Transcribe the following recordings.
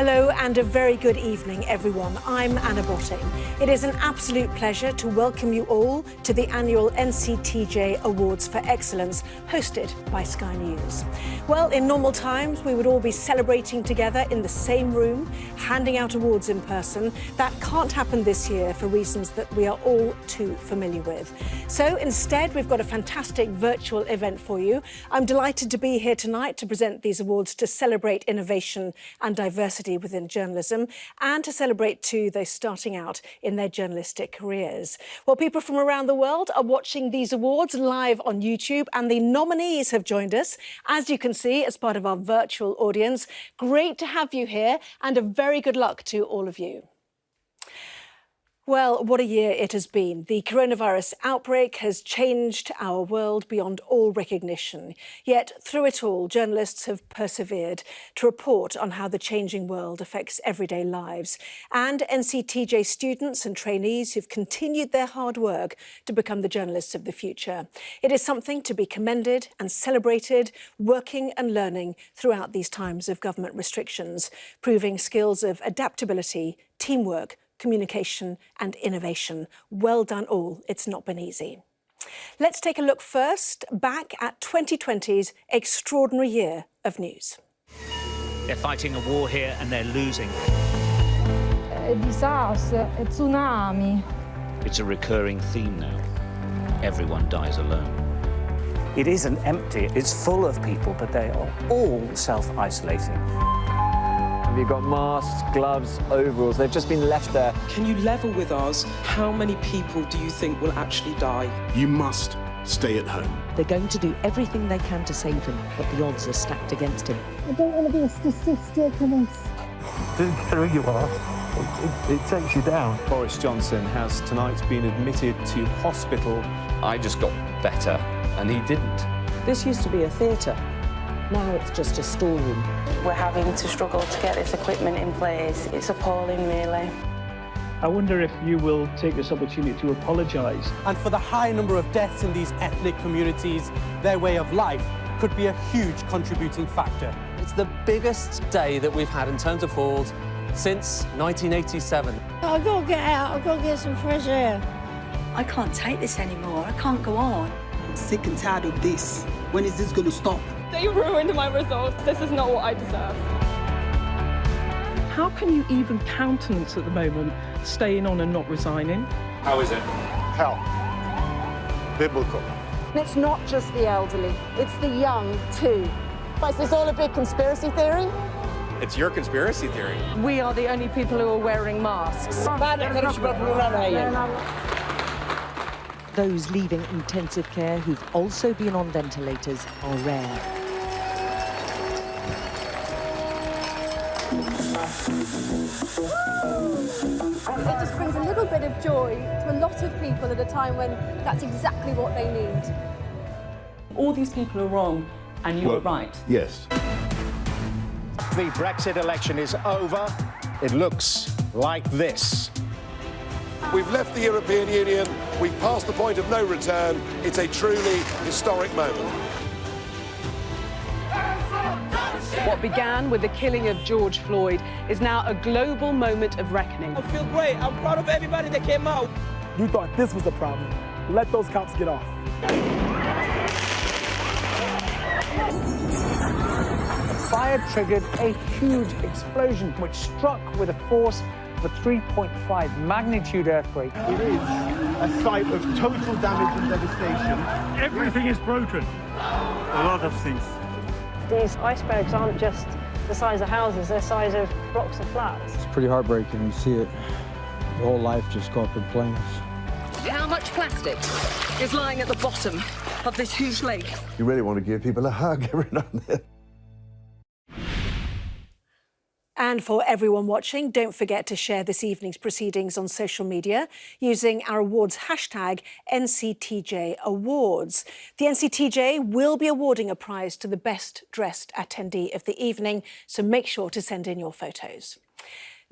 Hello and a very good evening, everyone. I'm Anna Botting. It is an absolute pleasure to welcome you all to the annual NCTJ Awards for Excellence, hosted by Sky News. Well, in normal times, we would all be celebrating together in the same room, handing out awards in person. That can't happen this year for reasons that we are all too familiar with. So instead, we've got a fantastic virtual event for you. I'm delighted to be here tonight to present these awards to celebrate innovation and diversity within journalism and to celebrate too those starting out in their journalistic careers. Well, people from around the world are watching these awards live on YouTube and the nominees have joined us, as you can see, as part of our virtual audience. Great to have you here and a very good luck to all of you. Well, what a year it has been. The coronavirus outbreak has changed our world beyond all recognition. Yet, through it all, journalists have persevered to report on how the changing world affects everyday lives. And NCTJ students and trainees who've continued their hard work to become the journalists of the future. It is something to be commended and celebrated, working and learning throughout these times of government restrictions, proving skills of adaptability, teamwork, communication and innovation. Well done all, it's not been easy. Let's take a look first back at 2020's extraordinary year of news. They're fighting a war here and they're losing. A disaster, a tsunami. It's a recurring theme now. Everyone dies alone. It isn't empty, it's full of people, but they are all self-isolating. You've got masks, gloves, overalls, they've just been left there. Can you level with us? How many people do you think will actually die? You must stay at home. They're going to do everything they can to save him, but the odds are stacked against him. I don't want to be a statistic in this. Doesn't care who you are, it takes you down. Boris Johnson has tonight been admitted to hospital. I just got better, and he didn't. This used to be a theatre. Now it's just a storeroom. We're having to struggle to get this equipment in place. It's appalling, really. I wonder if you will take this opportunity to apologise. And for the high number of deaths in these ethnic communities, their way of life could be a huge contributing factor. It's the biggest day that we've had in terms of falls since 1987. I've got to get out, I've got to get some fresh air. I can't take this anymore, I can't go on. I'm sick and tired of this. When is this going to stop? They ruined my results. This is not what I deserve. How can you even countenance at the moment staying on and not resigning? How is it? Hell. Biblical. It's not just the elderly, it's the young too. Is this all a big conspiracy theory? It's your conspiracy theory. We are the only people who are wearing masks. Those leaving intensive care who've also been on ventilators are rare. It just brings a little bit of joy to a lot of people at a time when that's exactly what they need. All these people are wrong and you are right. Yes. The Brexit election is over. It looks like this. We've left the European Union, we've passed the point of no return. It's a truly historic moment. What began with the killing of George Floyd is now a global moment of reckoning. I feel great. I'm proud of everybody that came out. You thought this was the problem. Let those cops get off. The fire triggered a huge explosion which struck with a force of a 3.5 magnitude earthquake. It is a site of total damage and devastation. Everything is broken. A lot of things. These icebergs aren't just the size of houses, they're the size of blocks of flats. It's pretty heartbreaking. You see it, your whole life just go up in flames. How much plastic is lying at the bottom of this huge lake? You really want to give people a hug every now and then. And for everyone watching, don't forget to share this evening's proceedings on social media using our awards hashtag NCTJ Awards. The NCTJ will be awarding a prize to the best dressed attendee of the evening, so make sure to send in your photos.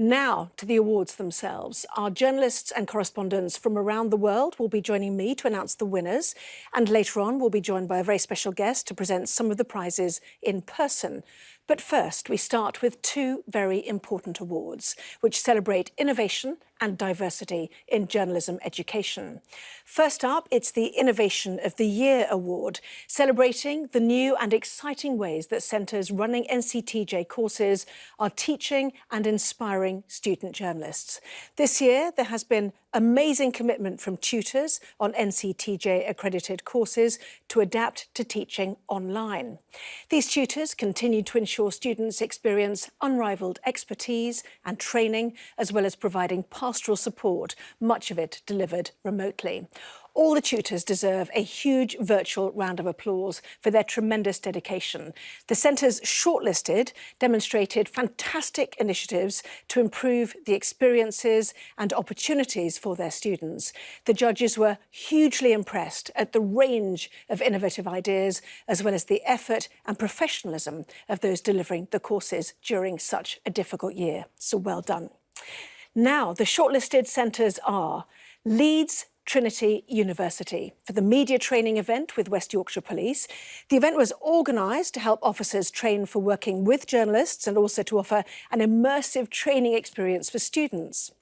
Now to the awards themselves. Our journalists and correspondents from around the world will be joining me to announce the winners. And later on, we'll be joined by a very special guest to present some of the prizes in person. But first, we start with two very important awards, which celebrate innovation and diversity in journalism education. First up, it's the Innovation of the Year Award, celebrating the new and exciting ways that centres running NCTJ courses are teaching and inspiring student journalists. This year, there has been amazing commitment from tutors on NCTJ accredited courses to adapt to teaching online. These tutors continue to ensure students experience unrivalled expertise and training, as well as providing pastoral support, much of it delivered remotely. All the tutors deserve a huge virtual round of applause for their tremendous dedication. The centres shortlisted demonstrated fantastic initiatives to improve the experiences and opportunities for their students. The judges were hugely impressed at the range of innovative ideas, as well as the effort and professionalism of those delivering the courses during such a difficult year. So well done. Now, the shortlisted centres are Leeds Trinity University for the media training event with West Yorkshire Police. The event was organised to help officers train for working with journalists and also to offer an immersive training experience for students.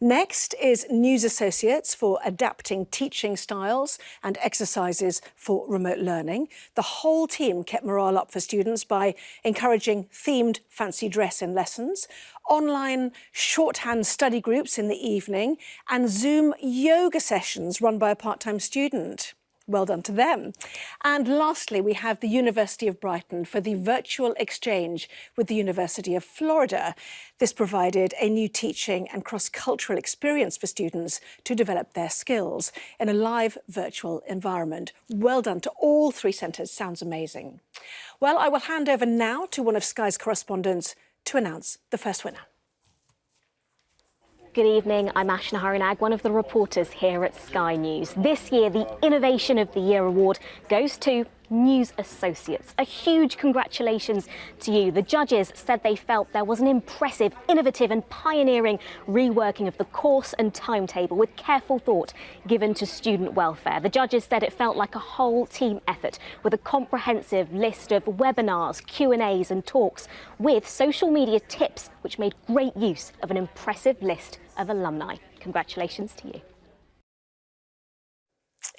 Next is News Associates for adapting teaching styles and exercises for remote learning. The whole team kept morale up for students by encouraging themed fancy dress in lessons, online shorthand study groups in the evening, and Zoom yoga sessions run by a part-time student. Well done to them. And lastly, we have the University of Brighton for the virtual exchange with the University of Florida. This provided a new teaching and cross-cultural experience for students to develop their skills in a live virtual environment. Well done to all three centres. Sounds amazing. Well, I will hand over now to one of Sky's correspondents to announce the first winner. Good evening, I'm Ashna Harinag, one of the reporters here at Sky News. This year, the Innovation of the Year award goes to News Associates. A huge congratulations to you. The judges said they felt there was an impressive, innovative and pioneering reworking of the course and timetable with careful thought given to student welfare. The judges said it felt like a whole team effort with a comprehensive list of webinars, Q&As and talks with social media tips which made great use of an impressive list of alumni. Congratulations to you.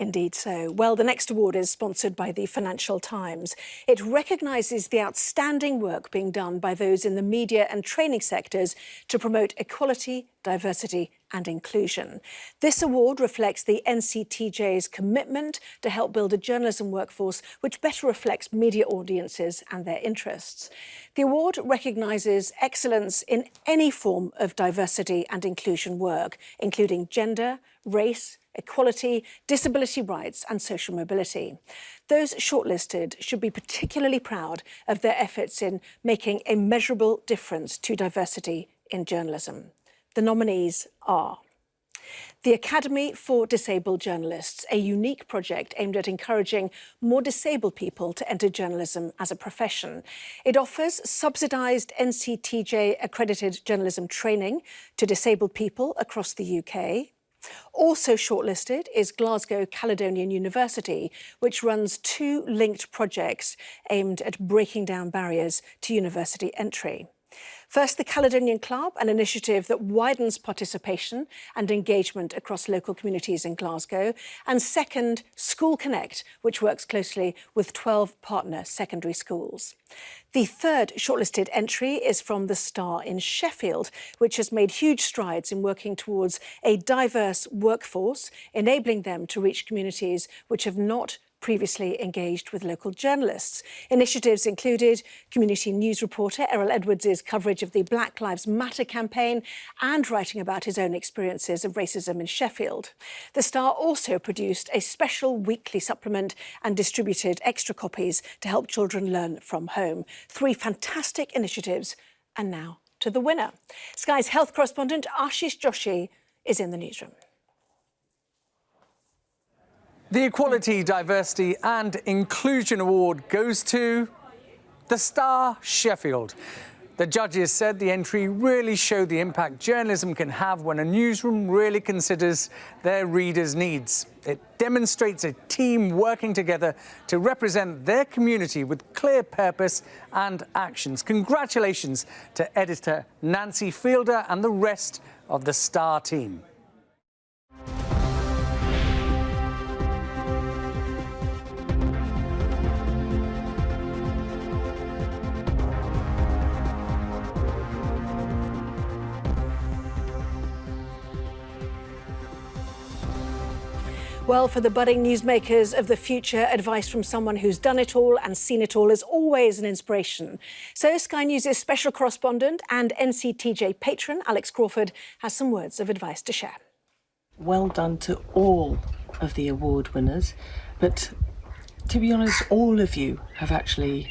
Indeed so. Well, the next award is sponsored by the Financial Times. It recognises the outstanding work being done by those in the media and training sectors to promote equality, diversity and inclusion. This award reflects the NCTJ's commitment to help build a journalism workforce which better reflects media audiences and their interests. The award recognises excellence in any form of diversity and inclusion work, including gender, race, equality, disability rights and social mobility. Those shortlisted should be particularly proud of their efforts in making a measurable difference to diversity in journalism. The nominees are the Academy for Disabled Journalists, a unique project aimed at encouraging more disabled people to enter journalism as a profession. It offers subsidised NCTJ accredited journalism training to disabled people across the UK. Also shortlisted is Glasgow Caledonian University, which runs two linked projects aimed at breaking down barriers to university entry. First, the Caledonian Club, an initiative that widens participation and engagement across local communities in Glasgow. And second, School Connect, which works closely with 12 partner secondary schools. The third shortlisted entry is from the Star in Sheffield, which has made huge strides in working towards a diverse workforce, enabling them to reach communities which have not previously engaged with local journalists. Initiatives included community news reporter Errol Edwards' coverage of the Black Lives Matter campaign and writing about his own experiences of racism in Sheffield. The Star also produced a special weekly supplement and distributed extra copies to help children learn from home. Three fantastic initiatives. And now to the winner. Sky's health correspondent Ashish Joshi is in the newsroom. The Equality, Diversity and Inclusion Award goes to the Star Sheffield. The judges said the entry really showed the impact journalism can have when a newsroom really considers their readers' needs. It demonstrates a team working together to represent their community with clear purpose and actions. Congratulations to editor Nancy Fielder and the rest of the Star team. Well, for the budding newsmakers of the future, advice from someone who's done it all and seen it all is always an inspiration. So Sky News' special correspondent and NCTJ patron, Alex Crawford, has some words of advice to share. Well done to all of the award winners. But to be honest, all of you have actually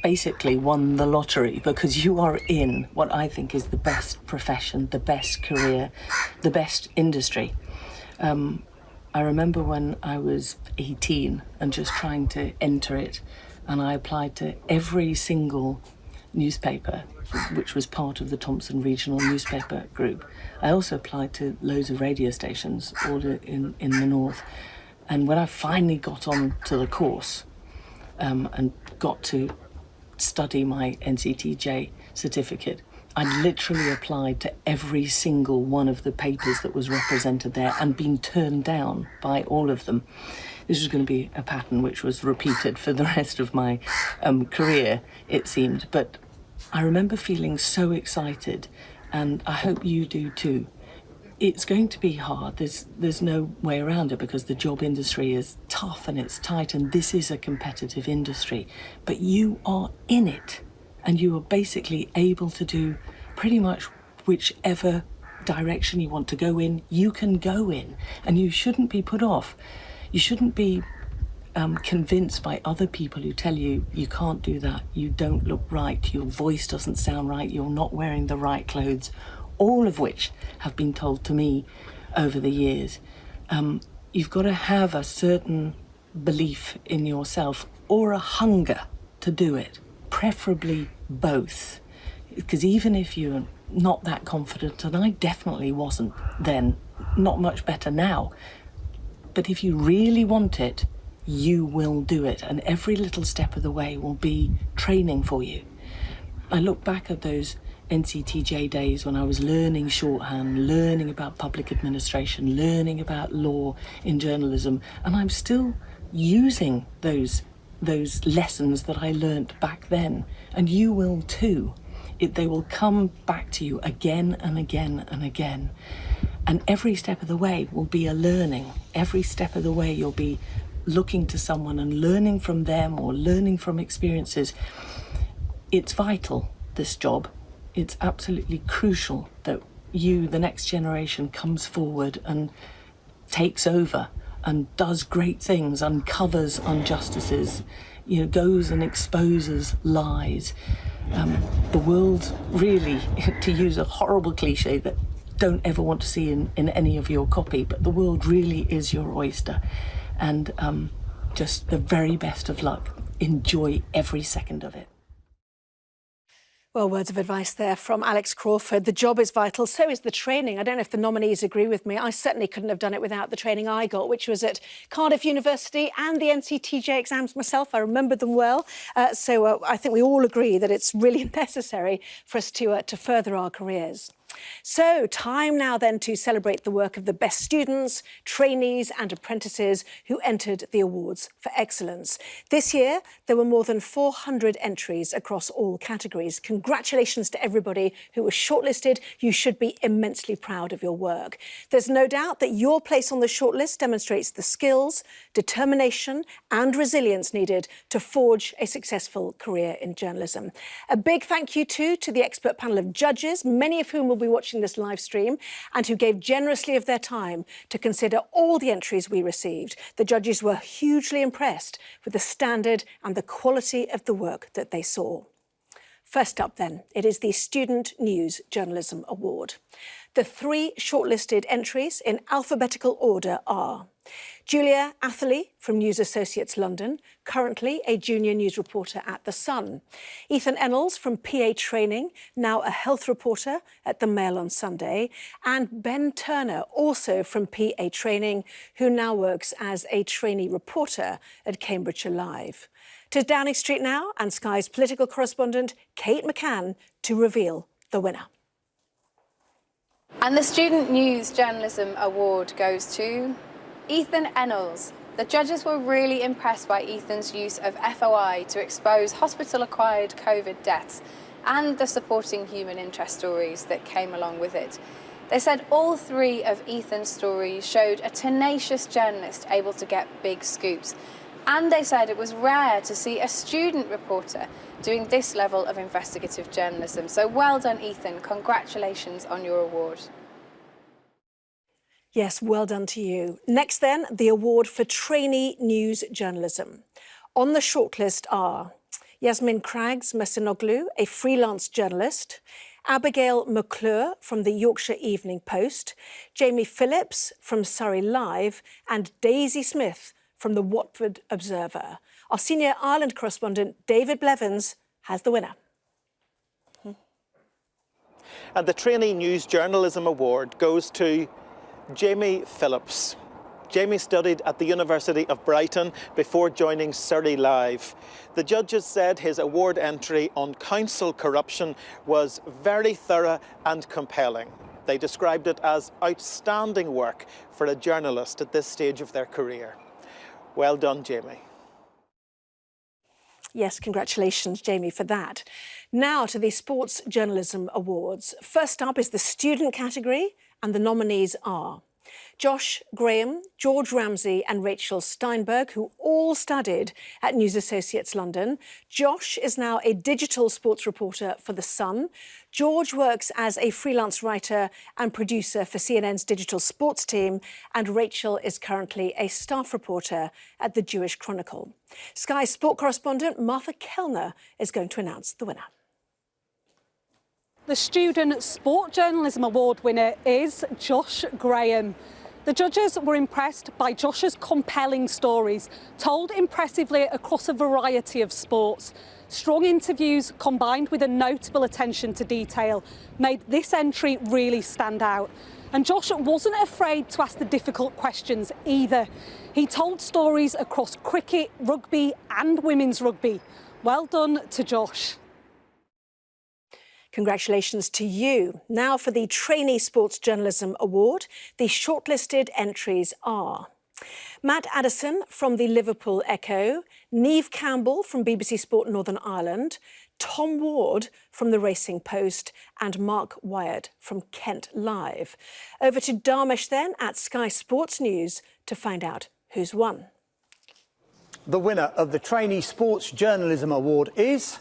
basically won the lottery, because you are in what I think is the best profession, the best career, the best industry. I remember when I was 18 and just trying to enter it, and I applied to every single newspaper which was part of the Thompson Regional Newspaper Group. I also applied to loads of radio stations all in the north. And when I finally got on to the course and got to study my NCTJ certificate, I literally applied to every single one of the papers that was represented there and been turned down by all of them. This was going to be a pattern which was repeated for the rest of my career, it seemed. But I remember feeling so excited, and I hope you do too. It's going to be hard. There's no way around it, because the job industry is tough and it's tight, and this is a competitive industry. But you are in it. And you are basically able to do pretty much whichever direction you want to go in, you can go in. And you shouldn't be put off. You shouldn't be convinced by other people who tell you you can't do that, you don't look right, your voice doesn't sound right, you're not wearing the right clothes, all of which have been told to me over the years. You've got to have a certain belief in yourself or a hunger to do it. Preferably both, because even if you're not that confident, and I definitely wasn't then, not much better now, but if you really want it, you will do it, and every little step of the way will be training for you. I look back at those NCTJ days when I was learning shorthand, learning about public administration, learning about law in journalism, and I'm still using those lessons that I learnt back then, and you will too. They will come back to you again and again and again. And every step of the way will be a learning. Every step of the way you'll be looking to someone and learning from them or learning from experiences. It's vital, this job. It's absolutely crucial that you, the next generation, comes forward and takes over and does great things, uncovers injustices, goes and exposes lies. The world really, to use a horrible cliche that don't ever want to see in any of your copy, but the world really is your oyster. And just the very best of luck. Enjoy every second of it. Well, words of advice there from Alex Crawford. The job is vital, so is the training. I don't know if the nominees agree with me. I certainly couldn't have done it without the training I got, which was at Cardiff University and the NCTJ exams myself. I remember them well. So I think we all agree that it's really necessary for us to further our careers. So time now then to celebrate the work of the best students, trainees and apprentices who entered the awards for excellence. This year, there were more than 400 entries across all categories. Congratulations to everybody who was shortlisted. You should be immensely proud of your work. There's no doubt that your place on the shortlist demonstrates the skills, determination and resilience needed to forge a successful career in journalism. A big thank you too to the expert panel of judges, many of whom will be watching this live stream and who gave generously of their time to consider all the entries we received. The judges were hugely impressed with the standard and the quality of the work that they saw. First up then, it is the Student News Journalism Award. The 3 shortlisted entries in alphabetical order are Julia Atherley from News Associates London, currently a junior news reporter at The Sun. Ethan Ennals from PA Training, now a health reporter at The Mail on Sunday. And Ben Turner, also from PA Training, who now works as a trainee reporter at Cambridgeshire Live. To Downing Street now, and Sky's political correspondent Kate McCann to reveal the winner. And the Student News Journalism Award goes to Ethan Ennals. The judges were really impressed by Ethan's use of FOI to expose hospital-acquired COVID deaths and the supporting human interest stories that came along with it. They said all three of Ethan's stories showed a tenacious journalist able to get big scoops. And they said it was rare to see a student reporter doing this level of investigative journalism. So well done, Ethan. Congratulations on your award. Yes, well done to you. Next then, the award for trainee news journalism. On the shortlist are Yasmin Craggs Messinoglu, a freelance journalist, Abigail McClure from the Yorkshire Evening Post, Jamie Phillips from Surrey Live, and Daisy Smith from the Watford Observer. Our senior Ireland correspondent David Blevins has the winner. And the Trainee News Journalism Award goes to Jamie Phillips. Jamie studied at the University of Brighton before joining Surrey Live. The judges said his award entry on council corruption was very thorough and compelling. They described it as outstanding work for a journalist at this stage of their career. Well done, Jamie. Yes, congratulations, Jamie, for that. Now to the Sports Journalism Awards. First up is the student category, and the nominees are Josh Graham, George Ramsey and Rachel Steinberg, who all studied at News Associates London. Josh is now a digital sports reporter for The Sun. George works as a freelance writer and producer for CNN's digital sports team, and Rachel is currently a staff reporter at the Jewish Chronicle. Sky sport correspondent Martha Kellner is going to announce the winner. The Student Sport Journalism Award winner is Josh Graham. The judges were impressed by Josh's compelling stories, told impressively across a variety of sports. Strong interviews combined with a notable attention to detail made this entry really stand out. And Josh wasn't afraid to ask the difficult questions either. He told stories across cricket, rugby and women's rugby. Well done to Josh. Congratulations to you. Now for the Trainee Sports Journalism Award. The shortlisted entries are Matt Addison from the Liverpool Echo, Niamh Campbell from BBC Sport Northern Ireland, Tom Ward from the Racing Post and Mark Wyatt from Kent Live. Over to Dharmesh then at Sky Sports News to find out who's won. The winner of the Trainee Sports Journalism Award is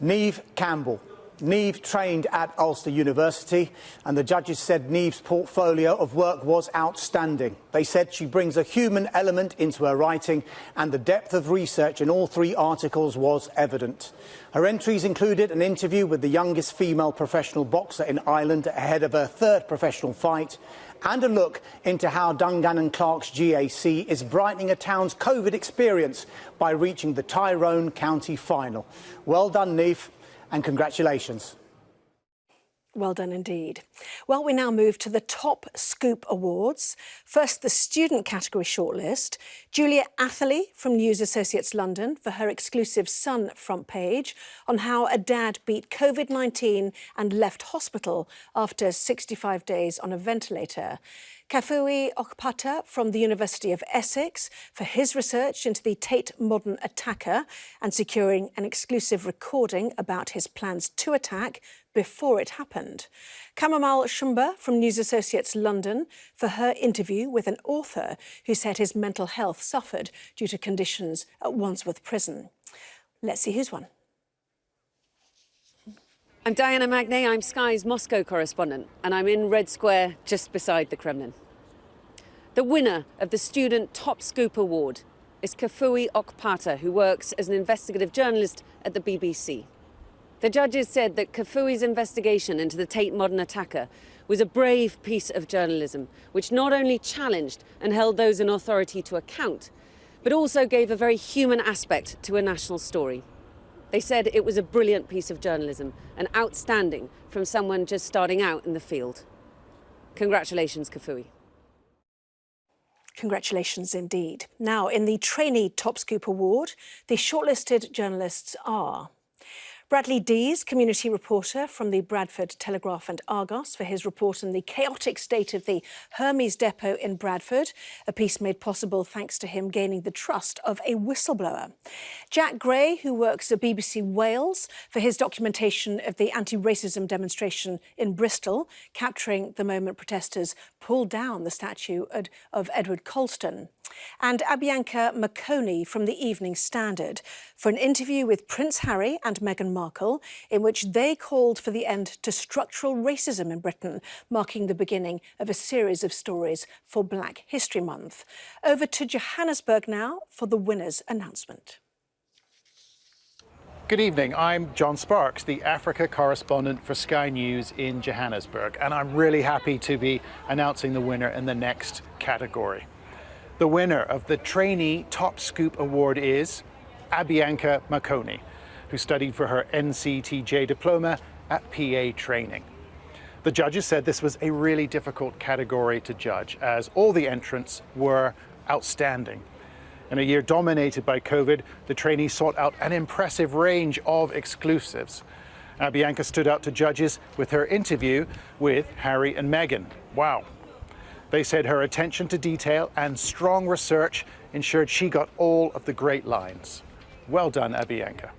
Niamh Campbell. Niamh trained at Ulster University, and the judges said Niamh's portfolio of work was outstanding. They said she brings a human element into her writing, and the depth of research in all three articles was evident. Her entries included an interview with the youngest female professional boxer in Ireland ahead of her third professional fight, and a look into how Dungannon Clark's GAC is brightening a town's COVID experience by reaching the Tyrone County final. Well done, Niamh. And congratulations. Well done indeed. Well, we now move to the Top Scoop Awards. First, the student category shortlist. Julia Atherley from News Associates London for her exclusive Sun front page on how a dad beat COVID-19 and left hospital after 65 days on a ventilator. Kafui Okpata from the University of Essex for his research into the Tate Modern attacker and securing an exclusive recording about his plans to attack before it happened. Kamamal Shumba from News Associates London for her interview with an author who said his mental health suffered due to conditions at Wandsworth Prison. Let's see who's won. I'm Diana Magnay, I'm Sky's Moscow correspondent, and I'm in Red Square just beside the Kremlin. The winner of the Student Top Scoop Award is Kafui Okpata, who works as an investigative journalist at the BBC. The judges said that Kafui's investigation into the Tate Modern attacker was a brave piece of journalism, which not only challenged and held those in authority to account, but also gave a very human aspect to a national story. They said it was a brilliant piece of journalism and outstanding from someone just starting out in the field. Congratulations, Kafui. Congratulations indeed. Now, in the Trainee Top Scoop Award, the shortlisted journalists are Bradley Dees, community reporter from the Bradford Telegraph and Argos, for his report on the chaotic state of the Hermes depot in Bradford, a piece made possible thanks to him gaining the trust of a whistleblower. Jack Gray, who works at BBC Wales, for his documentation of the anti-racism demonstration in Bristol, capturing the moment protesters pulled down the statue of Edward Colston. And Abianca Macconi from the Evening Standard for an interview with Prince Harry and Meghan Markle, in which they called for the end to structural racism in Britain, marking the beginning of a series of stories for Black History Month. Over to Johannesburg now for the winners' announcement. Good evening, I'm John Sparks, the Africa correspondent for Sky News in Johannesburg, and I'm really happy to be announcing the winner in the next category. The winner of the Trainee Top Scoop Award is Abianca Macconi, who studied for her NCTJ diploma at PA training. The judges said this was a really difficult category to judge, as all the entrants were outstanding. In a year dominated by COVID, the trainee sought out an impressive range of exclusives. Abianca stood out to judges with her interview with Harry and Meghan. Wow. They said her attention to detail and strong research ensured she got all of the great lines. Well done, Abianca.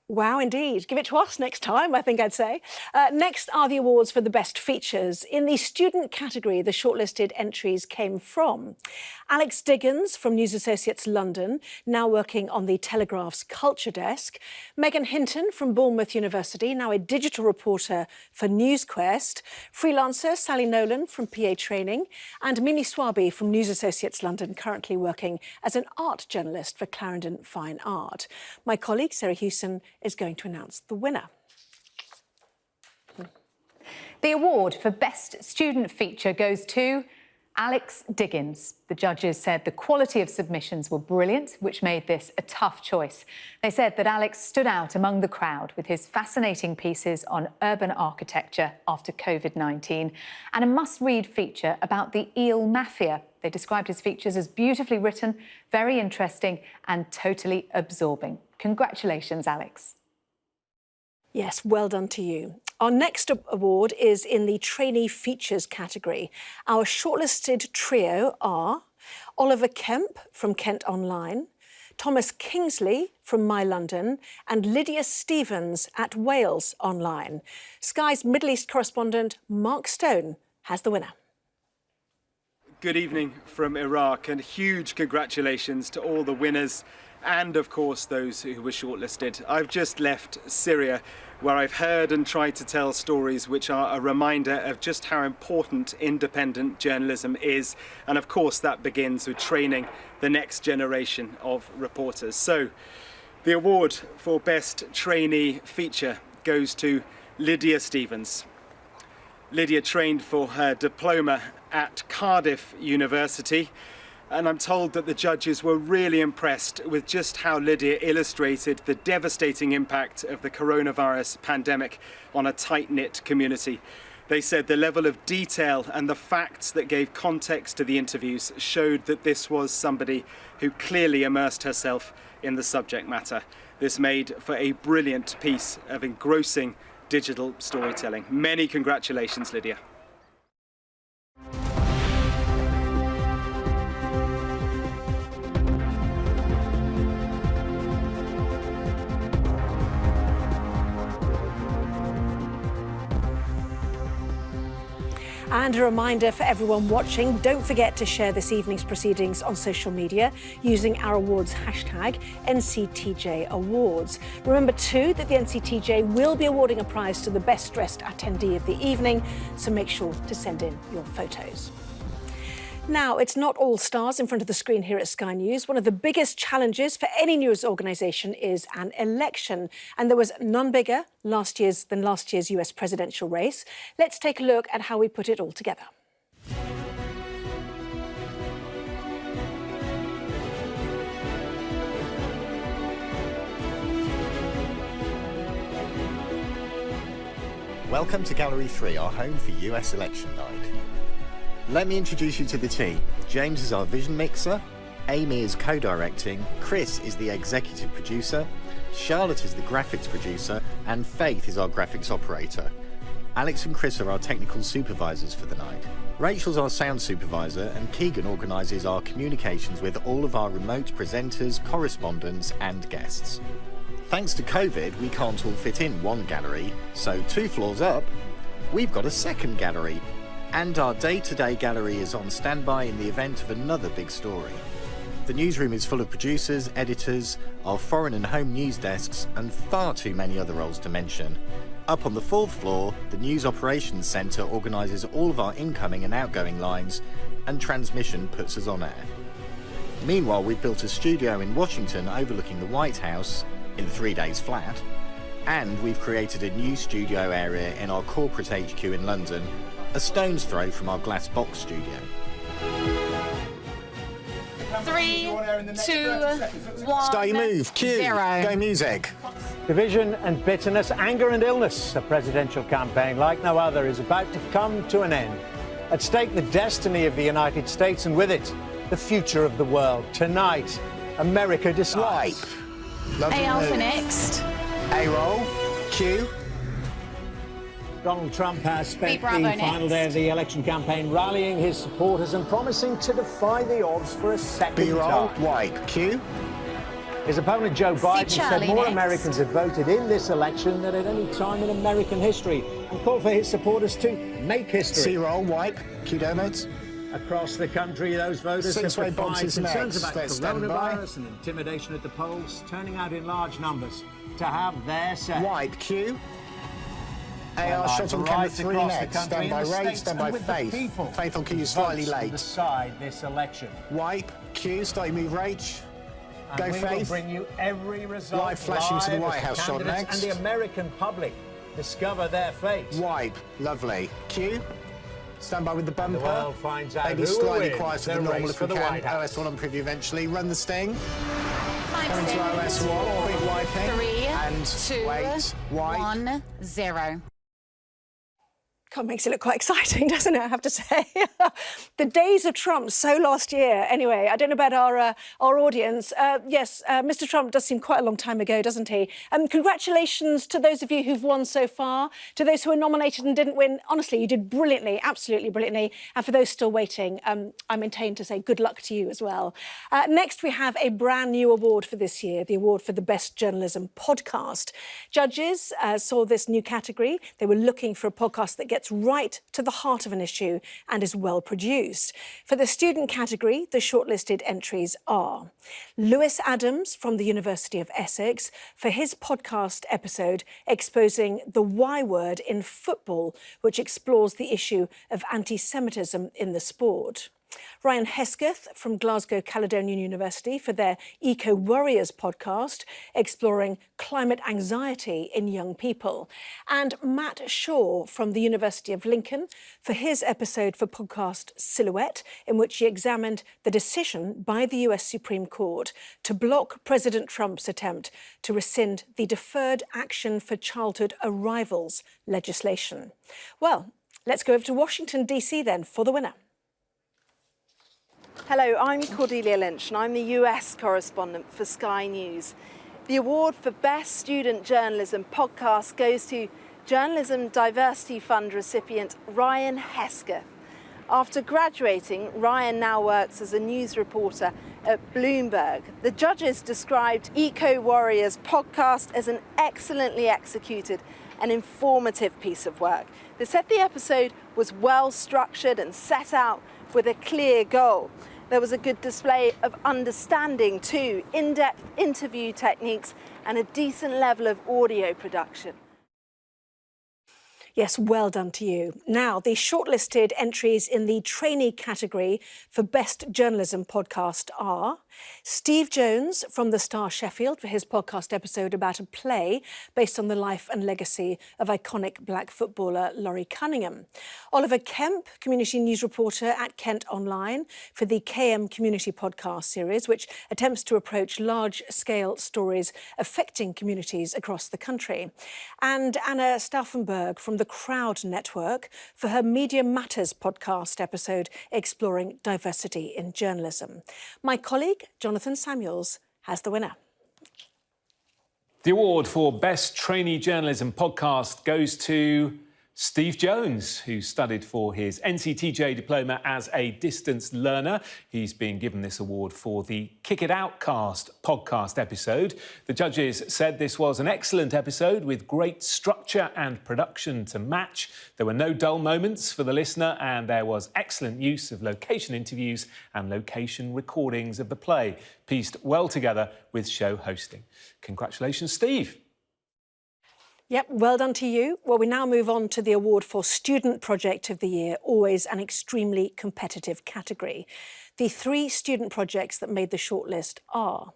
Wow, indeed. Give it to us next time, I think I'd say. Next are the awards for the best features. In the student category, the shortlisted entries came from Alex Diggins from News Associates London, now working on the Telegraph's culture desk. Megan Hinton from Bournemouth University, now a digital reporter for NewsQuest. Freelancer Sally Nolan from PA Training. And Mimi Swaby from News Associates London, currently working as an art journalist for Clarendon Fine Art. My colleague Sarah Hewson is going to announce the winner. The award for Best Student Feature goes to Alex Diggins. The judges said the quality of submissions were brilliant, which made this a tough choice. They said that Alex stood out among the crowd with his fascinating pieces on urban architecture after COVID-19 and a must-read feature about the eel mafia. They described his features as beautifully written, very interesting and totally absorbing. Congratulations, Alex. Yes, well done to you. Our next award is in the Trainee Features category. Our shortlisted trio are Oliver Kemp from Kent Online, Thomas Kingsley from My London, and Lydia Stevens at Wales Online. Sky's Middle East correspondent Mark Stone has the winner. Good evening from Iraq, and huge congratulations to all the winners and, of course, those who were shortlisted. I've just left Syria, where I've heard and tried to tell stories which are a reminder of just how important independent journalism is. And, of course, that begins with training the next generation of reporters. So, the award for Best Trainee Feature goes to Lydia Stevens. Lydia trained for her diploma at Cardiff University, and I'm told that the judges were really impressed with just how Lydia illustrated the devastating impact of the coronavirus pandemic on a tight-knit community. They said the level of detail and the facts that gave context to the interviews showed that this was somebody who clearly immersed herself in the subject matter. This made for a brilliant piece of engrossing digital storytelling. Many congratulations, Lydia. And a reminder for everyone watching, don't forget to share this evening's proceedings on social media using our awards hashtag NCTJ Awards. Remember too that the NCTJ will be awarding a prize to the best dressed attendee of the evening, so make sure to send in your photos. Now, it's not all stars in front of the screen here at Sky News. One of the biggest challenges for any news organisation is an election. And there was none bigger than last year's US presidential race. Let's take a look at how we put it all together. Welcome to Gallery 3, our home for US election night. Let me introduce you to the team. James is our vision mixer, Amy is co-directing, Chris is the executive producer, Charlotte is the graphics producer, and Faith is our graphics operator. Alex and Chris are our technical supervisors for the night. Rachel's our sound supervisor, and Keegan organises our communications with all of our remote presenters, correspondents and guests. Thanks to COVID, we can't all fit in one gallery, so 2 floors up, we've got a second gallery. And our day-to-day gallery is on standby in the event of another big story. The newsroom is full of producers, editors, our foreign and home news desks, and far too many other roles to mention. Up on the 4th floor, the News Operations Centre organises all of our incoming and outgoing lines, and transmission puts us on air. Meanwhile, we've built a studio in Washington overlooking the White House, in 3 days flat, and we've created a new studio area in our corporate HQ in London, a stone's throw from our glass box studio. 3, 2, 1, Start your move. Cue. 0. Go music. Division and bitterness, anger and illness. A presidential campaign like no other is about to come to an end. At stake, the destiny of the United States, and with it, the future of the world. Tonight, America decides. AL for next. A-roll. Cue. Donald Trump has spent the Bravo final next. day of the election campaign rallying his supporters and promising to defy the odds for a second B-roll. time. Wipe. Cue. His opponent Joe Biden said Charlie more next. Americans have voted in this election than at any time in American history, and called for his supporters to make history. C-roll. Wipe. Cue donuts. Across the country, those voters have Six-way defied boxes concerns next. about Let's stand by. coronavirus and intimidation at the polls, turning out in large numbers to have their say. Wipe. Cue. Well, AR shot on camera right 3 across next. the country, Stand by in the Ray, states, stand and by with the Faith. people. Faith will cue you slightly Votes to late. decide this election. Wipe. Cue. Start your move, Rach. And Go we Faith. will bring you every result Live flashing to the White as House shot candidates next. and the American public discover their fate. Wipe. Lovely. Cue. Stand by with the bumper. The world finds out Maybe who will slightly win quieter the than normal race if for we the can. White House. OS1 on preview eventually. Run the sting. 5 Coming to seconds. OS1. Quick 4, wiping. 3, And 2, wait. Wipe. 1, 0. God, makes it look quite exciting, doesn't it, I have to say? The days of Trump, so last year. Anyway, I don't know about our audience. Yes, Mr. Trump does seem quite a long time ago, doesn't he? Congratulations to those of you who've won so far. To those who were nominated and didn't win, honestly, you did brilliantly, absolutely brilliantly. And for those still waiting, I maintain to say good luck to you as well. Next, we have a brand new award for this year, the award for the Best Journalism Podcast. Judges saw this new category. They were looking for a podcast that gets right to the heart of an issue and is well produced. For the student category, the shortlisted entries are Lewis Adams from the University of Essex for his podcast episode exposing the Y word in football, which explores the issue of anti-Semitism in the sport. Ryan Hesketh from Glasgow Caledonian University for their Eco Warriors podcast, exploring climate anxiety in young people. And Matt Shaw from the University of Lincoln for his episode for podcast Silhouette, in which he examined the decision by the US Supreme Court to block President Trump's attempt to rescind the Deferred Action for Childhood Arrivals legislation. Well, let's go over to Washington, D.C. then for the winner. Hello, I'm Cordelia Lynch and I'm the US correspondent for Sky News. The award for Best Student Journalism Podcast goes to Journalism Diversity Fund recipient Ryan Hesketh. After graduating, Ryan now works as a news reporter at Bloomberg. The judges described Eco Warriors podcast as an excellently executed and informative piece of work. They said the episode was well structured and set out with a clear goal. There was a good display of understanding too, in-depth interview techniques and a decent level of audio production. Yes, well done to you. Now, the shortlisted entries in the trainee category for Best Journalism podcast are Steve Jones from the Star Sheffield for his podcast episode about a play based on the life and legacy of iconic black footballer Laurie Cunningham. Oliver Kemp, community news reporter at Kent Online for the KM Community podcast series, which attempts to approach large-scale stories affecting communities across the country. And Anna Stauffenberg from the Crowd Network for her Media Matters podcast episode exploring diversity in journalism. My colleague, Jonathan Samuels, has the winner. The award for Best Trainee Journalism Podcast goes to Steve Jones, who studied for his NCTJ diploma as a distance learner. He's been given this award for the Kick It Out Cast podcast episode. The judges said this was an excellent episode with great structure and production to match. There were no dull moments for the listener, and there was excellent use of location interviews and location recordings of the play, pieced well together with show hosting. Congratulations, Steve. Yep, well done to you. Well, we now move on to the award for Student Project of the Year, always an extremely competitive category. The 3 student projects that made the shortlist are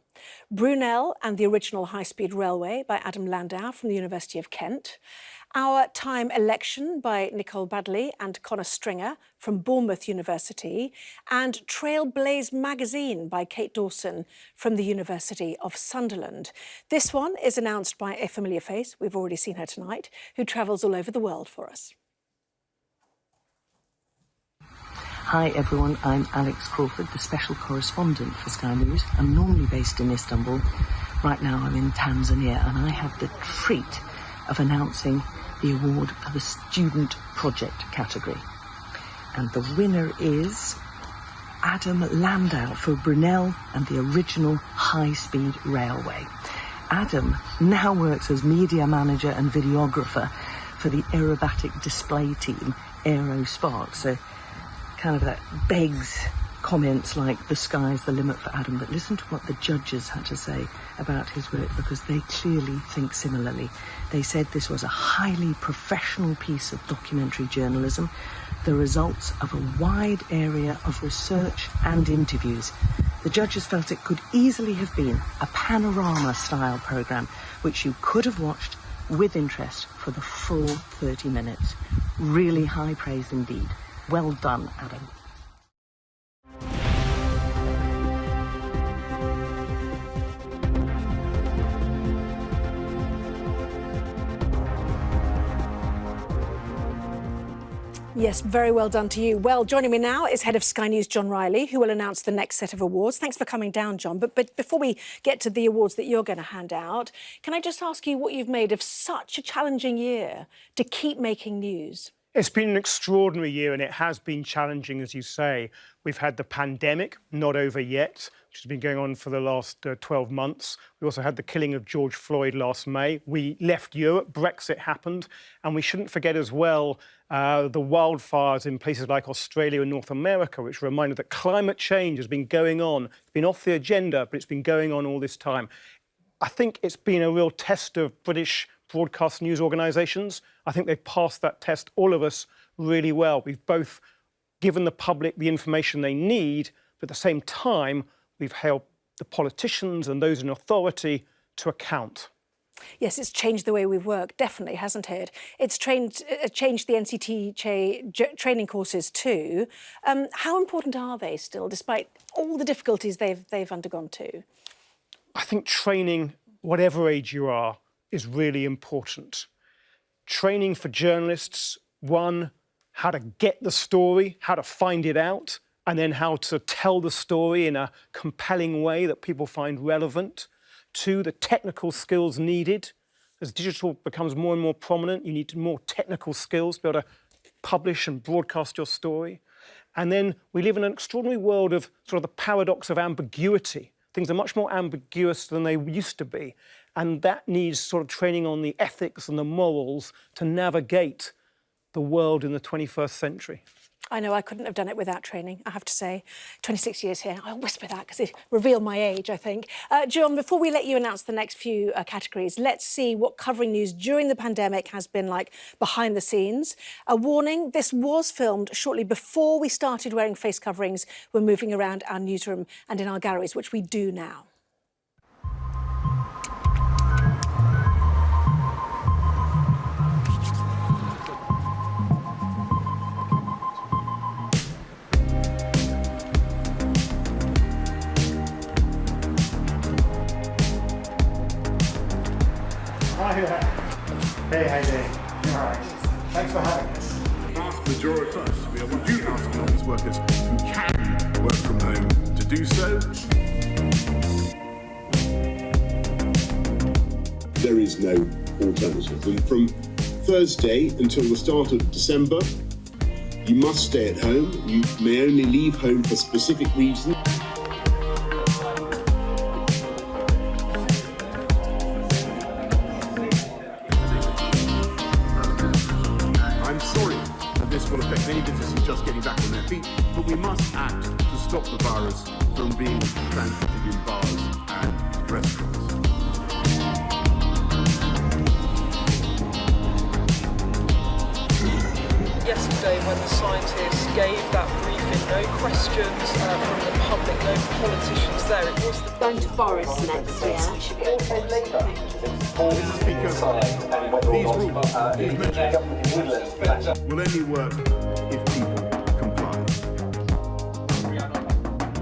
Brunel and the Original High-Speed Railway by Adam Landau from the University of Kent, Our Time Election by Nicole Badley and Connor Stringer from Bournemouth University, and Trailblaze Magazine by Kate Dawson from the University of Sunderland. This one is announced by a familiar face, we've already seen her tonight, who travels all over the world for us. Hi everyone, I'm Alex Crawford, the special correspondent for Sky News. I'm normally based in Istanbul. Right now I'm in Tanzania, and I have the treat of announcing the award for the Student Project category. And the winner is Adam Landau for Brunel and the Original High-Speed Railway. Adam now works as media manager and videographer for the aerobatic display team Aero Spark. So kind of that begs comments like the sky's the limit for Adam, but listen to what the judges had to say about his work, because they clearly think similarly. They said this was a highly professional piece of documentary journalism, the results of a wide area of research and interviews. The judges felt it could easily have been a panorama-style programme, which you could have watched with interest for the full 30 minutes. Really high praise indeed. Well done, Adam. Yes, very well done to you. Well, joining me now is Head of Sky News, John Riley, who will announce the next set of awards. Thanks for coming down, John. But before we get to the awards that you're going to hand out, can I just ask you what you've made of such a challenging year to keep making news? It's been an extraordinary year, and it has been challenging, as you say. We've had the pandemic, not over yet, which has been going on for the last 12 months. We also had the killing of George Floyd last May. We left Europe, Brexit happened, and we shouldn't forget as well the wildfires in places like Australia and North America, which reminded that climate change has been going on. It's been off the agenda, but it's been going on all this time. I think it's been a real test of British broadcast news organisations. I think they've passed that test, all of us, really well. We've both given the public the information they need, but at the same time, we've held the politicians and those in authority to account. Yes, it's changed the way we work, definitely, hasn't it? It's changed the NCTJ training courses too. How important are they still, despite all the difficulties they've undergone too? I think training, whatever age you are, is really important. Training for journalists, one, how to get the story, how to find it out, and then how to tell the story in a compelling way that people find relevant. Two, the technical skills needed. As digital becomes more and more prominent, you need more technical skills to be able to publish and broadcast your story. And then we live in an extraordinary world of sort of the paradox of ambiguity. Things are much more ambiguous than they used to be. And that needs sort of training on the ethics and the morals to navigate the world in the 21st century. I know I couldn't have done it without training, I have to say. 26 years here. I'll whisper that because it revealed my age, I think. John, before we let you announce the next few categories, let's see what covering news during the pandemic has been like behind the scenes. A warning, this was filmed shortly before we started wearing face coverings when moving around our newsroom and in our galleries, which we do now. Hi there. Hey, how you doing? All right. Thanks for having us. Vast majority of us, we are asking office workers who can work from home to do so. There is no alternative. And from Thursday until the start of December, you must stay at home. You may only leave home for specific reasons. Will affect any businesses just getting back on their feet, but we must act to stop the virus from being transmitted in bars and restaurants. Yesterday, when the scientists gave that briefing, no questions from the public, no politicians there. It was the... Going to Boris next, yeah. These rules will only work if people comply.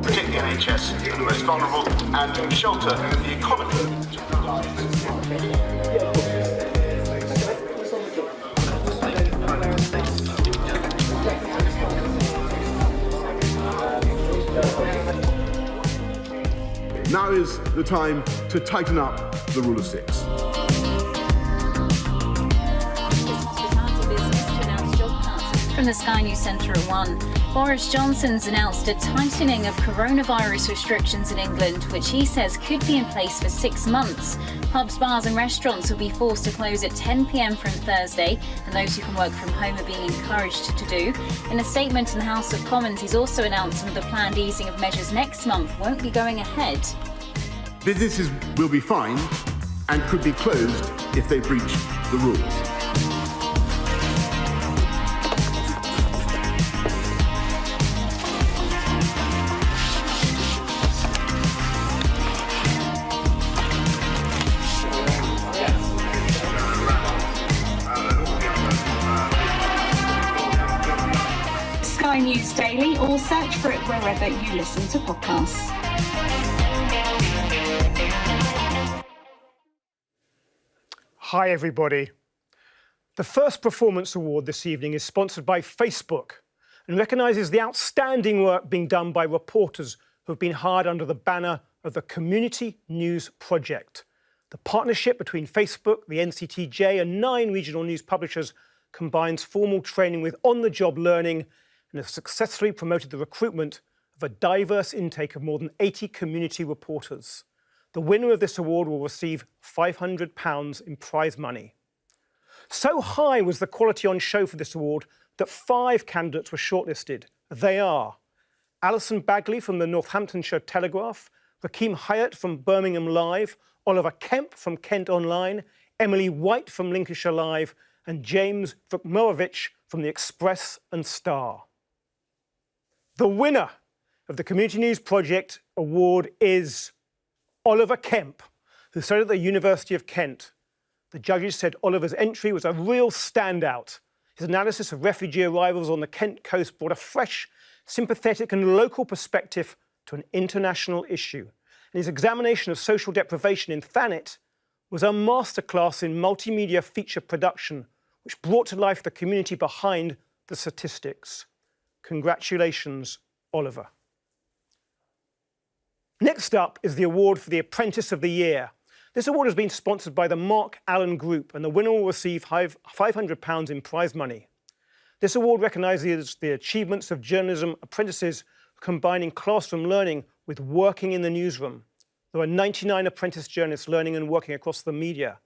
Protect the NHS and the most vulnerable and shelter the economy. Now is the time to tighten up the rule of six. From the Sky News Centre at 1. Boris Johnson's announced a tightening of coronavirus restrictions in England, which he says could be in place for 6 months. Pubs, bars and restaurants will be forced to close at 10 p.m. from Thursday, and those who can work from home are being encouraged to do. In a statement in the House of Commons, he's also announced some of the planned easing of measures next month won't be going ahead. Businesses will be fined and could be closed if they breach the rules. Sky News Daily, or search for it wherever you listen to podcasts. Hi, everybody. The first performance award this evening is sponsored by Facebook and recognises the outstanding work being done by reporters who have been hired under the banner of the Community News Project. The partnership between Facebook, the NCTJ and 9 regional news publishers combines formal training with on-the-job learning and has successfully promoted the recruitment of a diverse intake of more than 80 community reporters. The winner of this award will receive £500 in prize money. So high was the quality on show for this award that 5 candidates were shortlisted. They are Alison Bagley from the Northamptonshire Telegraph, Rakeem Hyatt from Birmingham Live, Oliver Kemp from Kent Online, Emily White from Lincolnshire Live, and James Vukmovich from the Express and Star. The winner of the Community News Project award is Oliver Kemp, who studied at the University of Kent. The judges said Oliver's entry was a real standout. His analysis of refugee arrivals on the Kent coast brought a fresh, sympathetic and local perspective to an international issue. And his examination of social deprivation in Thanet was a masterclass in multimedia feature production, which brought to life the community behind the statistics. Congratulations, Oliver. Next up is the award for the Apprentice of the Year. This award has been sponsored by the Mark Allen Group, and the winner will receive £500 in prize money. This award recognises the achievements of journalism apprentices combining classroom learning with working in the newsroom. There are 99 apprentice journalists learning and working across the media.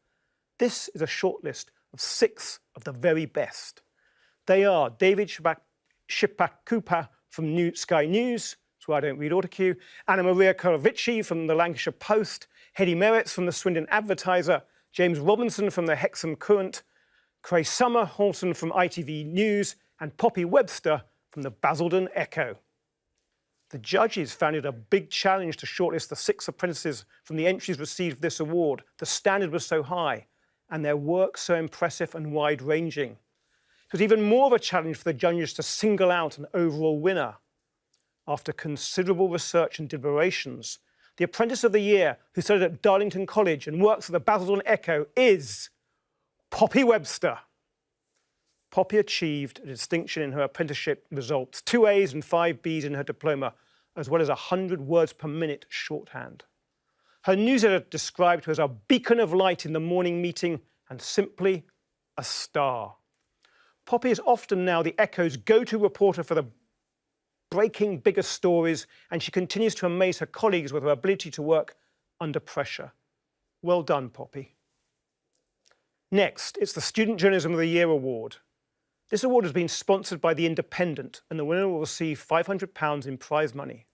This is a shortlist of 6 of the very best. They are David Shipakupa from Sky News, that's why I don't read autocue, Anna Maria Korovici from the Lancashire Post, Hedy Merritt from the Swindon Advertiser, James Robinson from the Hexham Current, Craig Halton from ITV News, and Poppy Webster from the Basildon Echo. The judges found it a big challenge to shortlist the 6 apprentices from the entries received for this award. The standard was so high, and their work so impressive and wide-ranging. It was even more of a challenge for the judges to single out an overall winner. After considerable research and deliberations, the Apprentice of the Year, who studied at Darlington College and works at the Basildon Echo, is Poppy Webster. Poppy achieved a distinction in her apprenticeship results, 2 A's and 5 B's in her diploma, as well as 100 words per minute shorthand. Her newsletter described her as a beacon of light in the morning meeting and simply a star. Poppy is often now the Echo's go-to reporter for the breaking biggest stories, and she continues to amaze her colleagues with her ability to work under pressure. Well done, Poppy. Next, it's the Student Journalism of the Year Award. This award has been sponsored by The Independent, and the winner will receive £500 in prize money.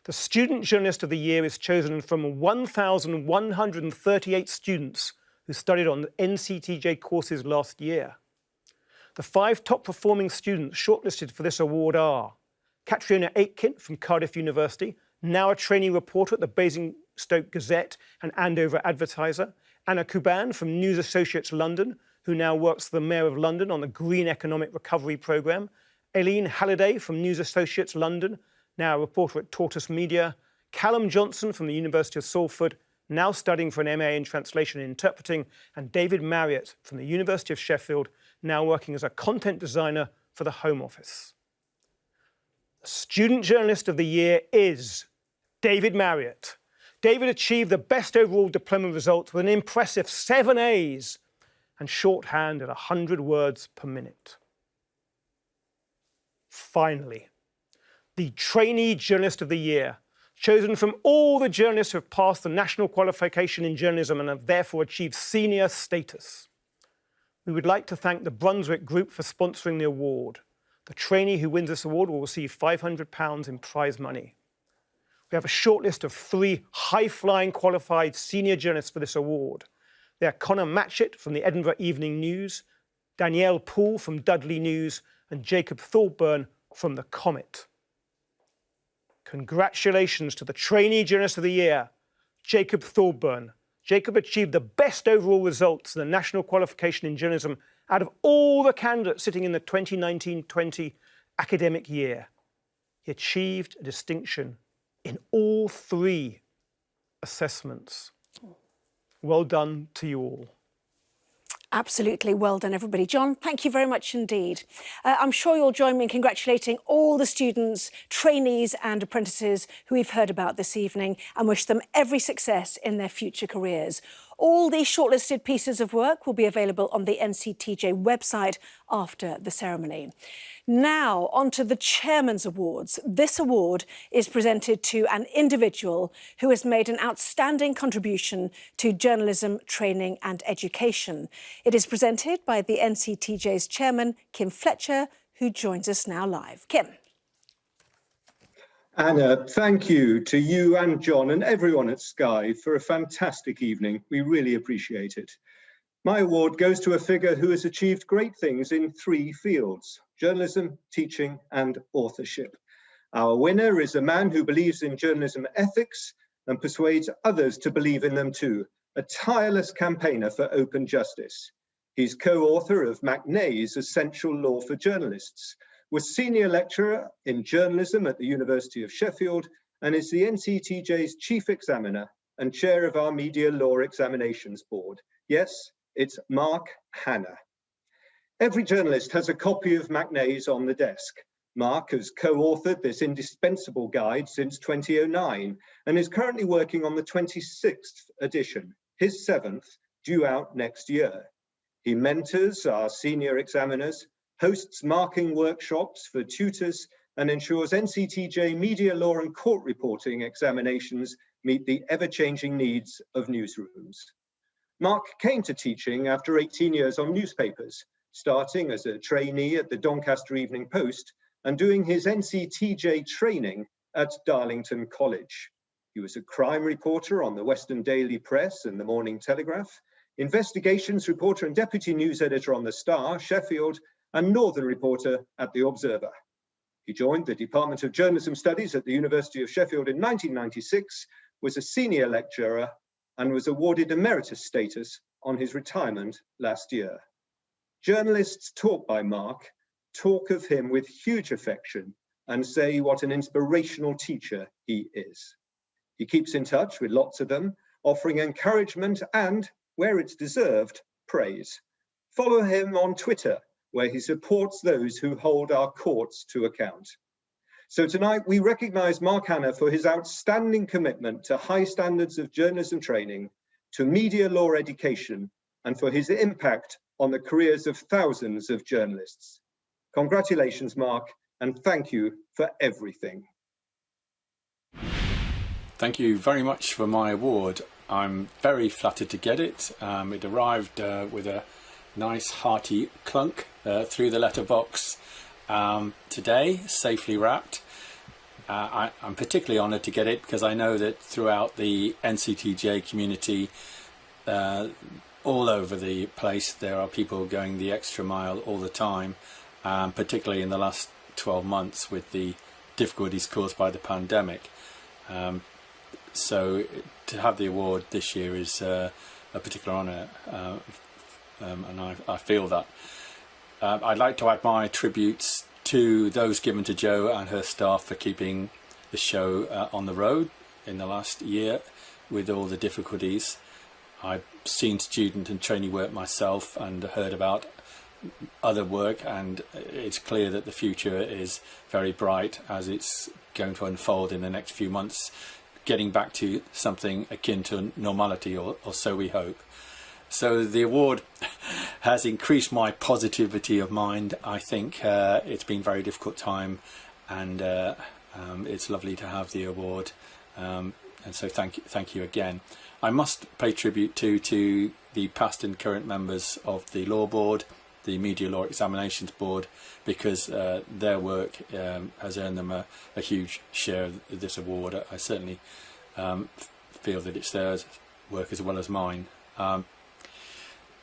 The Student Journalist of the Year is chosen from 1,138 students who studied on NCTJ courses last year. The 5 top performing students shortlisted for this award are Catriona Aitken from Cardiff University, now a trainee reporter at the Basingstoke Gazette and Andover Advertiser, Anna Kuban from News Associates London, who now works for the Mayor of London on the Green Economic Recovery Programme, Aileen Halliday from News Associates London, now a reporter at Tortoise Media, Callum Johnson from the University of Salford, now studying for an MA in Translation and Interpreting, and David Marriott from the University of Sheffield, now working as a content designer for the Home Office. The Student Journalist of the Year is David Marriott. David achieved the best overall diploma results with an impressive 7 A's and shorthand at 100 words per minute. Finally, the Trainee Journalist of the Year, chosen from all the journalists who have passed the national qualification in journalism and have therefore achieved senior status. We would like to thank the Brunswick Group for sponsoring the award. The trainee who wins this award will receive £500 in prize money. We have a short list of 3 high-flying qualified senior journalists for this award. They are Conor Matchett from the Edinburgh Evening News, Danielle Poole from Dudley News, and Jacob Thorburn from The Comet. Congratulations to the Trainee Journalist of the Year, Jacob Thorburn. Jacob achieved the best overall results in the national qualification in journalism out of all the candidates sitting in the 2019-20 academic year. He achieved a distinction in all 3 assessments. Well done to you all. Absolutely well done, everybody. John, thank you very much indeed. I'm sure you'll join me in congratulating all the students, trainees and apprentices who we've heard about this evening and wish them every success in their future careers. All these shortlisted pieces of work will be available on the NCTJ website after the ceremony. Now, on to the Chairman's Awards. This award is presented to an individual who has made an outstanding contribution to journalism, training and education. It is presented by the NCTJ's chairman, Kim Fletcher, who joins us now live. Kim. Anna, thank you to you and John and everyone at Sky for a fantastic evening. We really appreciate it. My award goes to a figure who has achieved great things in 3 fields: journalism, teaching and authorship. Our winner is a man who believes in journalism ethics and persuades others to believe in them too, a tireless campaigner for open justice. He's co-author of MacNay's Essential Law for Journalists, was senior lecturer in journalism at the University of Sheffield, and is the NCTJ's chief examiner and chair of our Media Law Examinations Board. Yes, it's Mark Hanna. Every journalist has a copy of MacNay's on the desk. Mark has co-authored this indispensable guide since 2009 and is currently working on the 26th edition, his 7th, due out next year. He mentors our senior examiners, hosts marking workshops for tutors, and ensures NCTJ media law and court reporting examinations meet the ever-changing needs of newsrooms. Mark came to teaching after 18 years on newspapers, starting as a trainee at the Doncaster Evening Post and doing his NCTJ training at Darlington College. He was a crime reporter on the Western Daily Press and the Morning Telegraph, investigations reporter and deputy news editor on the Star, Sheffield, and northern reporter at the Observer. He joined the Department of Journalism Studies at the University of Sheffield in 1996, was a senior lecturer, and was awarded emeritus status on his retirement last year. Journalists taught by Mark talk of him with huge affection and say what an inspirational teacher he is. He keeps in touch with lots of them, offering encouragement and, where it's deserved, praise. Follow him on Twitter, where he supports those who hold our courts to account. So tonight we recognise Mark Hanna for his outstanding commitment to high standards of journalism training, to media law education, and for his impact on the careers of thousands of journalists. Congratulations, Mark, and thank you for everything. Thank you very much for my award. I'm very flattered to get it. It arrived with a nice hearty clunk through the letterbox today, safely wrapped. I'm particularly honoured to get it because I know that throughout the NCTJ community, all over the place, there are people going the extra mile all the time, particularly in the last 12 months with the difficulties caused by the pandemic. So to have the award this year is a particular honour, and I feel that. I'd like to add my tributes to those given to Jo and her staff for keeping the show on the road in the last year with all the difficulties. I've seen student and trainee work myself and heard about other work, and it's clear that the future is very bright as it's going to unfold in the next few months, getting back to something akin to normality, or so we hope. So the award has increased my positivity of mind. I think it's been a very difficult time, and it's lovely to have the award. And so thank you again. I must pay tribute to the past and current members of the Law Board, the Media Law Examinations Board, because their work has earned them a huge share of this award. I certainly feel that it's their work as well as mine.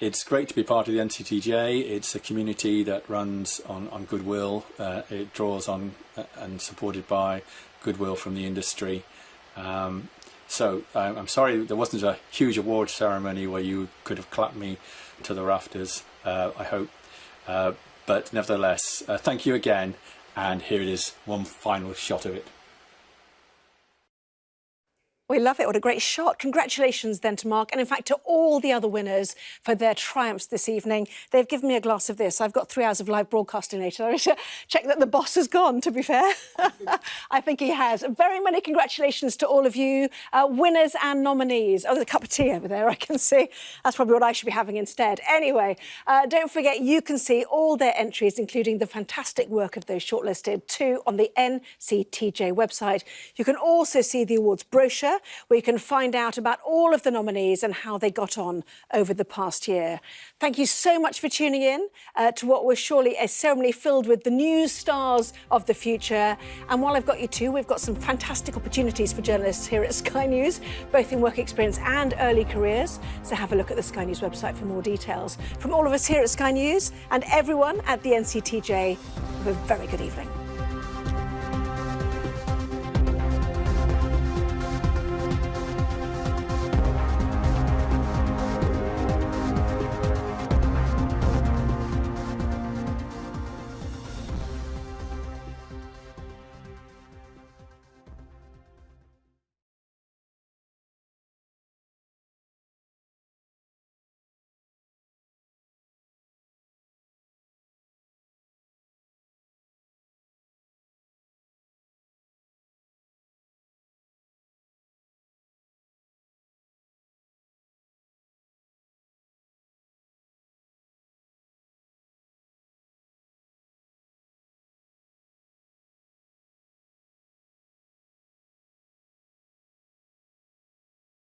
It's great to be part of the NCTJ. It's a community that runs on goodwill. It draws on and supported by goodwill from the industry. So I'm sorry there wasn't a huge award ceremony where you could have clapped me to the rafters, I hope. But nevertheless, thank you again. And here it is, one final shot of it. We love it. What a great shot. Congratulations then to Mark, and in fact to all the other winners for their triumphs this evening. They've given me a glass of this. I've got 3 hours of live broadcasting later. I need to check that the boss has gone, to be fair. I think he has. Very many congratulations to all of you, winners and nominees. Oh, there's a cup of tea over there, I can see. That's probably what I should be having instead. Anyway, don't forget you can see all their entries, including the fantastic work of those shortlisted, too, on the NCTJ website. You can also see the awards brochure, where you can find out about all of the nominees and how they got on over the past year. Thank you so much for tuning in to what was surely a ceremony filled with the news stars of the future. And while I've got you too, we've got some fantastic opportunities for journalists here at Sky News, both in work experience and early careers. So have a look at the Sky News website for more details. From all of us here at Sky News and everyone at the NCTJ, have a very good evening.